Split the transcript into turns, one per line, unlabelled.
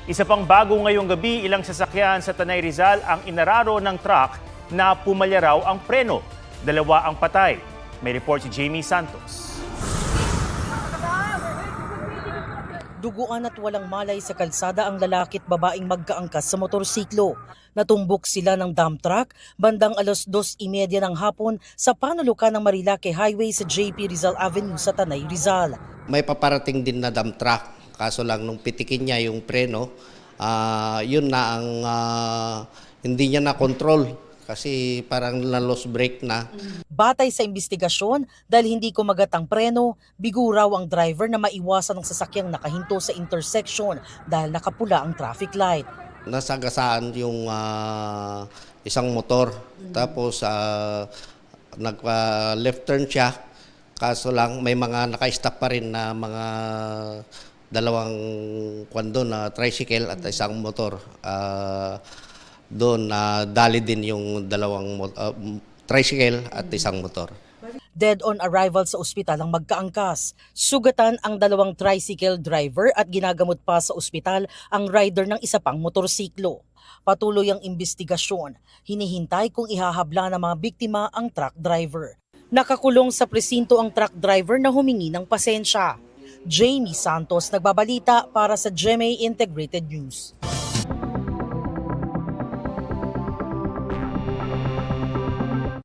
Isa pang bago ngayong gabi, ilang sasakyan sa Tanay Rizal ang inararo ng truck na pumalya raw ang preno. Dalawa ang patay. May report si Jamie Santos.
Duguan at walang malay sa kalsada ang lalaki at babaeng magkaangkas sa motorsiklo. Natumbok sila ng dump truck bandang 2:30 ng hapon sa panulukan ng Marilake Highway sa JP Rizal Avenue sa Tanay Rizal.
May paparating din na dump truck, kaso lang nung pitikin niya yung preno, yun na ang hindi niya na-control kasi parang na-lost brake na.
Batay sa investigasyon, dahil hindi kumagat ang preno, bigo raw ang driver na maiwasan ng sasakyang nakahinto sa intersection dahil nakapula ang traffic light.
Nasagasaan yung isang motor, tapos nag-left turn siya, kaso lang may mga naka-stop pa rin na mga dalawang kwando na tricycle at isang motor. Doon dali din yung dalawang tricycle at isang motor.
Dead on arrival sa ospital ang magkaangkas. Sugatan ang dalawang tricycle driver at ginagamot pa sa ospital ang rider ng isa pang motorsiklo. Patuloy ang investigasyon. Hinihintay kung ihahabla ng mga biktima ang truck driver. Nakakulong sa presinto ang truck driver na humingi ng pasensya. Jamie Santos nagbabalita para sa GMA Integrated News.